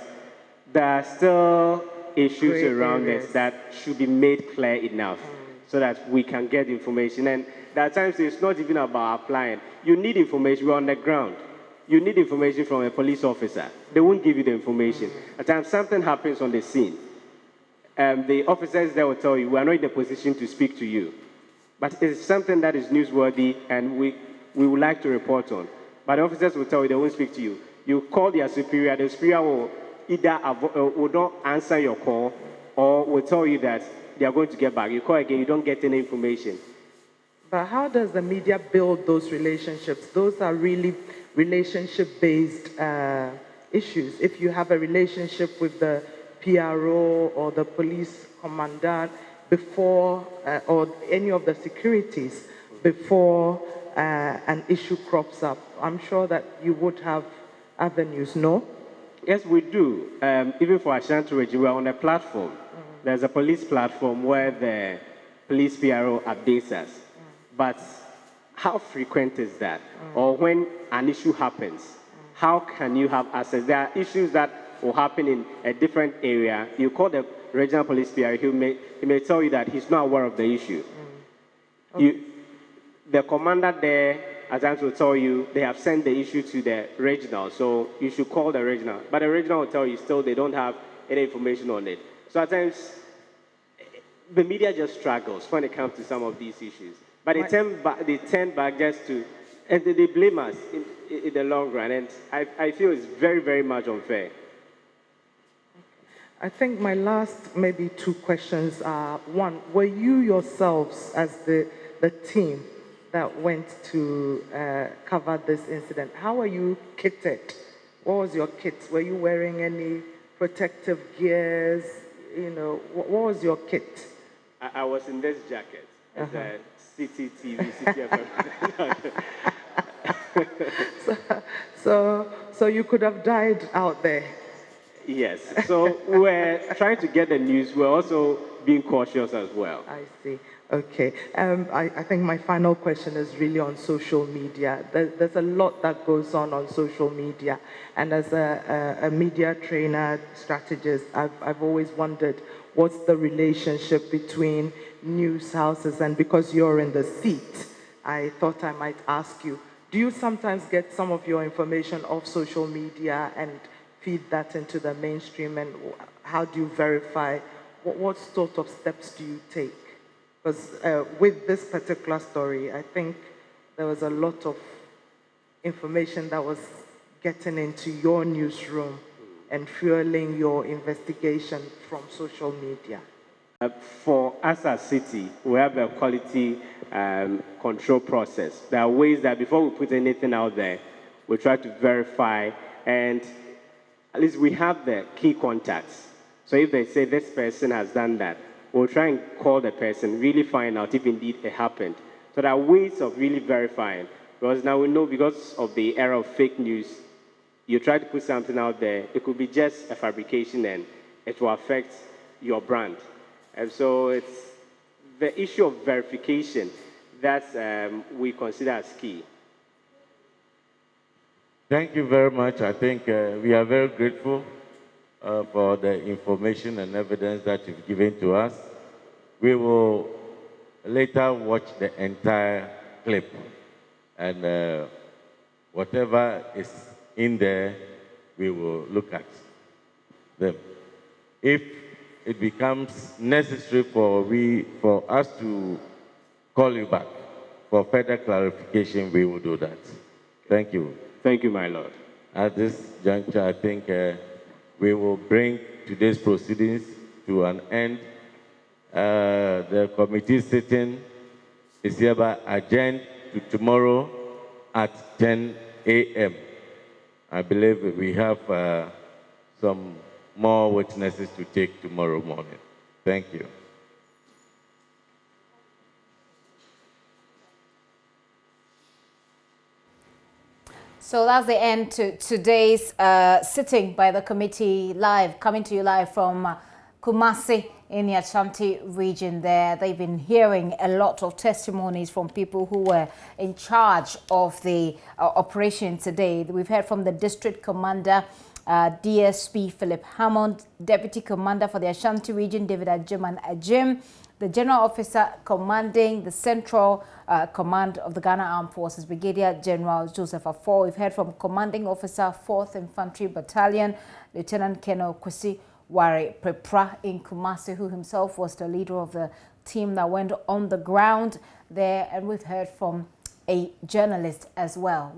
there are still issues around it that should be made clear enough so that we can get information. And there are times it's not even about applying. You need information, we're on the ground. You need information from a police officer. They won't give you the information. At times something happens on the scene. The officers there will tell you, we are not in a position to speak to you. but it's something that is newsworthy and we would like to report on. But the officers will tell you, they won't speak to you. You call their superior, the superior will either will not answer your call or will tell you that they are going to get back. You call again, you don't get any information. But how does the media build those relationships? Those are really relationship-based issues. If you have a relationship with the PRO or the police commandant before, or any of the securities before an issue crops up, I'm sure that you would have avenues, no? Yes, we do. Even for Ashanti region, we're on a platform. There's a police platform where the police PRO updates us. But how frequent is that? Or when an issue happens, how can you have access? There are issues that will happen in a different area. You call the regional police PRO, he may tell you that he's not aware of the issue. Okay. The commander there at times will tell you they have sent the issue to the regional, so you should call the regional. But the regional will tell you still they don't have any information on it. So at times, the media just struggles when it comes to some of these issues. But they turn back just to, and they blame us in the long run. And I feel it's very, very much unfair. I think my last maybe 2 questions are, one, were you yourselves as the team that went to cover this incident, how were you kitted? What was your kit? Were you wearing any protective gears? You know, what was your kit? I was in this jacket. It's a Citi TV, Citi FM. So you could have died out there. Yes. So we're trying to get the news. We're also being cautious as well. I see. Okay. I think my final question is really on social media. There's a lot that goes on social media. And as a media trainer, strategist, I've always wondered what's the relationship between news houses, and because you're in the seat, I thought I might ask you, do you sometimes get some of your information off social media and feed that into the mainstream, and how do you verify? What sort of steps do you take? Because with this particular story, I think there was a lot of information that was getting into your newsroom and fueling your investigation from social media. For us as Citi, we have a quality control process. There are ways that before we put anything out there, we try to verify, and at least we have the key contacts. So if they say this person has done that, we'll try and call the person, really find out if indeed it happened. So there are ways of really verifying. Because now we know, because of the era of fake news, you try to put something out there, it could be just a fabrication and it will affect your brand. And so it's the issue of verification that we consider as key. Thank you very much. I think we are very grateful for the information and evidence that you've given to us. We will later watch the entire clip, and whatever is in there, we will look at them. If it becomes necessary for us to call you back for further clarification, we will do that. Thank you. Thank you, my Lord. At this juncture, I think we will bring today's proceedings to an end. The committee sitting is hereby adjourned to tomorrow at 10 a.m. I believe we have some more witnesses to take tomorrow morning. Thank you. So that's the end to today's sitting by the committee, coming to you live from Kumasi in the Ashanti region there. They've been hearing a lot of testimonies from people who were in charge of the operation today. We've heard from the district commander, DSP Philip Hammond, deputy commander for the Ashanti region, David Ajim, the general officer commanding the central command of the Ghana Armed Forces, Brigadier General Joseph Afo. We've heard from commanding officer 4th Infantry Battalion, Lieutenant Colonel Kwesi Ware Prepra in Kumasi, who himself was the leader of the team that went on the ground. there, and we've heard from a journalist as well.